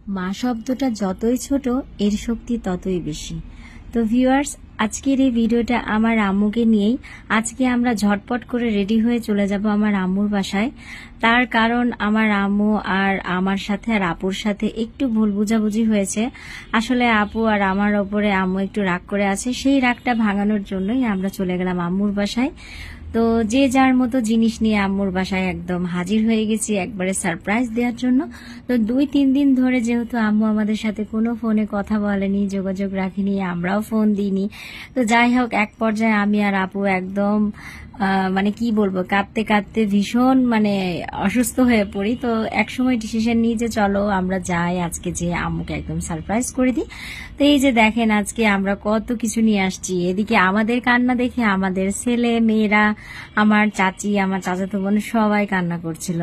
মা শব্দটা যতই ছোট এর শক্তি ততই বেশি। তো ভিউয়ার্স, আজকের এই ভিডিওটা আমার আম্মুকে নিয়েই। আজকে আমরা ঝটপট করে রেডি হয়ে চলে যাব আমার আম্মুর বাসায়। তার কারণ আমার আম্মু আর আমার সাথে আর আপুর সাথে একটু ভুল বুঝাবুঝি হয়েছে। আসলে আপু আর আমার ওপরে আম্মু একটু রাগ করে আছে, সেই রাগটা ভাঙানোর জন্যই আমরা চলে গেলাম আম্মুর বাসায়। তো যে যার মতো জিনিস নিয়ে আম্মুর বাসায় একদম হাজির হয়ে গেছি একবারে সারপ্রাইজ দেওয়ার জন্য। তো 2-3 দিন ধরে যেহেতু আম্মু আমাদের সাথে কোনো ফোনে কথা বলেনি, যোগাযোগ রাখিনি, আমরাও ফোন দিইনি। তো যাই হোক, এক পর্যায়ে আমি আর আপু একদম মানে কি বলবো, কাঁদতে কাঁদতে ভীষণ অসুস্থ হয়ে পড়ি। তো একসময় ডিসিশন নিই যে চলো আমরা যাই, আজকে যে আম্মুকে একদম সারপ্রাইজ করে দিই। তো এই যে দেখেন আজকে আমরা কত কিছু নিয়ে আসছি। এদিকে আমাদের কান্না দেখে আমাদের ছেলে মেয়েরা, আমার চাচি, আমার চাচাতো বোন সবাই কান্না করছিল।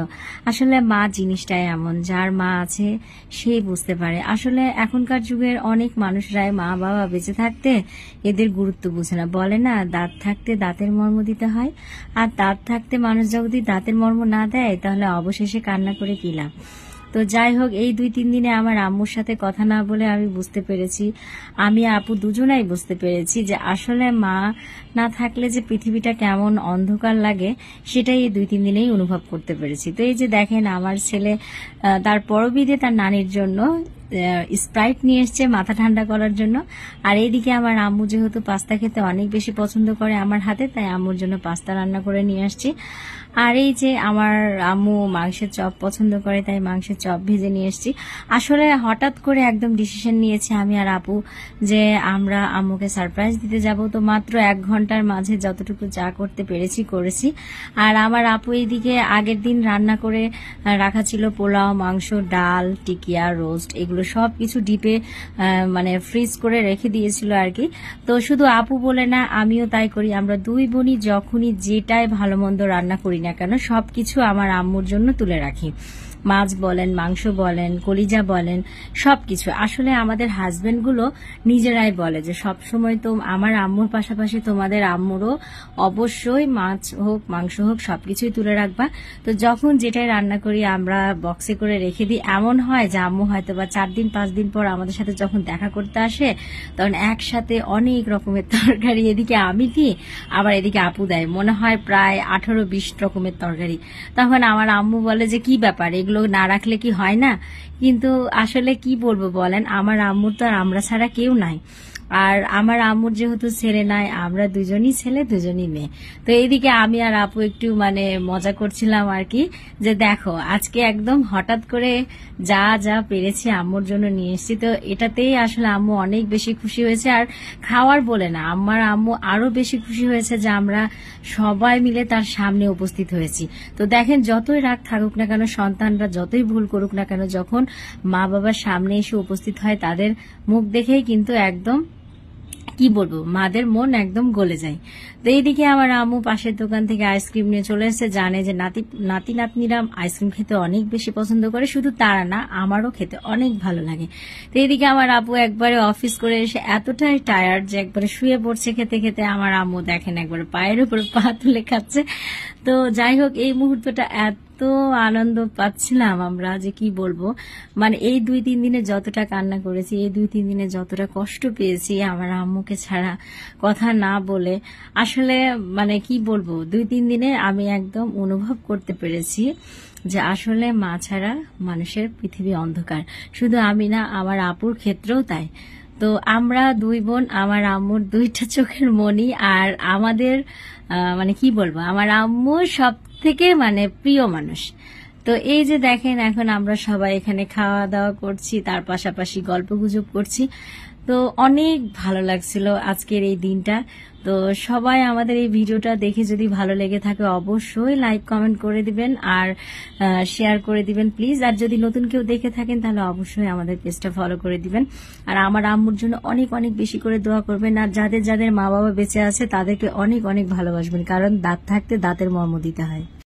আসলে মা জিনিসটাই এমন, যার মা আছে সেই বুঝতে পারে। আসলে এখনকার যুগের অনেক মানুষরাই মা বাবা বেঁচে থাকতে এদের গুরুত্ব বুঝে না। বলে না, দাঁত থাকতে দাঁতের মর্ম দিতে হয়, আর দাঁত থাকতে মানুষ যদি দাঁতের মর্ম না দেয় তাহলে অবশেষে কান্না করে কি লাভ। তো যাই হোক, এই 2-3 দিনে আমার আম্মুর সাথে কথা না বলে আমি বুঝতে পেরেছি, আমি আপু দুজনাই বুঝতে পেরেছি যে আসলে মা না থাকলে যে পৃথিবীটা কেমন অন্ধকার লাগে সেটাই এই 2-3 দিনেই অনুভব করতে পেরেছি। তো এই যে দেখেন আমার ছেলে তার পরবিদে তার নানির জন্য স্প্রাইট নিয়ে এসছে মাথা ঠান্ডা করার জন্য। আর এইদিকে আমার আম্মু যেহেতু পাস্তা খেতে অনেক বেশি পছন্দ করে আমার হাতে, তাই আম্মুর জন্য পাস্তা রান্না করে নিয়ে আসছি। আর এই যে আমার আম্মু মাংসের চপ পছন্দ করে, তাই মাংসের চপ ভেজে নিয়ে এসছি। আসলে হঠাৎ করে একদম ডিসিশন নিয়েছি আমি আর আপু যে আমরা আম্মুকে সারপ্রাইজ দিতে যাব। তো মাত্র 1 ঘন্টার মাঝে যতটুকু যা করতে পেরেছি করেছি। আর আমার আপু এইদিকে আগের দিন রান্না করে রাখা ছিল পোলাও, মাংস, ডাল, টিকিয়া, রোস্ট, এগুলো সবকিছু ডিপে ফ্রিজ করে রেখে দিয়েছিল আর কি। তো শুধু আপু বলে না, আমিও তাই করি। আমরা 2 বোনই যখনই যেটাই ভালো মন্দ রান্না করি না কেন সবকিছু আমার আম্মুর জন্য তুলে রাখি। মাছ বলেন, মাংস বলেন, কলিজা বলেন, সবকিছু। আসলে আমাদের হাজবেন্ডগুলো নিজেরাই বলে যে সবসময় তো আমার আম্মুর পাশাপাশি তোমাদের আম্মুরও অবশ্যই মাছ হোক মাংস হোক সবকিছুই তুলে রাখবা। তো যখন যেটাই রান্না করি আমরা বক্সে করে রেখে দিই। এমন হয় যে আম্মু হয়তো বা 4 দিন 5 দিন পর আমাদের সাথে যখন দেখা করতে আসে তখন একসাথে অনেক রকমের তরকারি এদিকে আমি দিই, আবার এদিকে আপু দেয়, মনে হয় প্রায় 18-20 রকমের তরকারি। তখন আমার আম্মু বলে যে কি ব্যাপার, এগুলো না রাখলে কি হয় না? কিন্তু আসলে কি বলবো বলেন, আমার আম্মুর তো আর আমরা ছাড়া কেউ নাই। আর আমার আম্মুর যেহেতু ছেলে নাই, আমরা দুজনই ছেলে দুজনই মেয়ে। তো এইদিকে আমি আর আপু একটু মজা করছিলাম আর কি, যে দেখো আজকে একদম হঠাৎ করে যা যা পেরেছি আম্মুর জন্য নিয়ে এসেছি। তো এটাতেই আসলে আম্মু অনেক বেশি খুশি হয়েছে। আর খাওয়ার বলে না, আমার আম্মু আরো বেশি খুশি হয়েছে যে আমরা সবাই মিলে তার সামনে উপস্থিত হয়েছি। তো দেখেন, যতই রাগ থাকুক না কেন, সন্তানরা যতই ভুল করুক না কেন, যখন মা বাবার সামনে এসে উপস্থিত হয় তাদের মুখ দেখেই কিন্তু একদম কি বলবো, মাদের মন একদম গলে যায়। তো এইদিকে আমার আম্মু পাশের দোকান থেকে আইসক্রিম নিয়ে চলে এসেছে। জানে যে নাতি নাতনিরা আইসক্রিম খেতে অনেক বেশি পছন্দ করে, শুধু তারা না আমারও খেতে অনেক ভালো লাগে। তো এইদিকে আমার আপু একবারে অফিস করে এসে এতটাই টায়ার্ড যে একবারে শুয়ে পড়ছে খেতে খেতে। আমার আম্মু দেখেন একবারে পায়ের উপরে পা তুলে খাচ্ছে। তো যাই হোক, এই মুহূর্তটা এত আনন্দ পাচ্ছিলাম আমরা যে কি বলবো। এই 2-3 দিনে যতটা কান্না করেছি, এই 2-3 দিনে যতটা কষ্ট পেয়েছি আমার আম্মুকে ছাড়া, কথা না বলে আসলে কি বলবো, 2-3 দিনে আমি একদম অনুভব করতে পেরেছি যে আসলে মা ছাড়া মানুষের পৃথিবী অন্ধকার। শুধু আমি না, আমার আপুর ক্ষেত্রেও তাই। তো আমরা 2 বোন, আমার আম্মুর 2টা চোখের মণি। আর আমাদের কি বলবো, আমার আম্মুর সব থেকে প্রিয় মানুষ। তো এই যে দেখেন এখন আমরা সবাই এখানে খাওয়া দাওয়া করছি, তার পাশাপাশি গল্প গুজব করছি। তো অনেক ভালো লাগছিল আজকের এই দিনটা। তো সবাই আমাদের এই ভিডিওটা দেখে যদি ভালো লেগে থাকে অবশ্যই লাইক কমেন্ট করে দিবেন আর শেয়ার করে দিবেন প্লিজ। আর যদি নতুন কেউ দেখে থাকেন তাহলে অবশ্যই আমাদের পেজটা ফলো করে দিবেন। আর আমার আম্মুর জন্য অনেক অনেক বেশি করে দোয়া করবেন। আর যাদের যাদের মা বাবা বেঁচে আছে তাদেরকে অনেক অনেক ভালোবাসবেন, কারণ দাঁত থাকতে দাঁতের মর্ম দিতে হয়।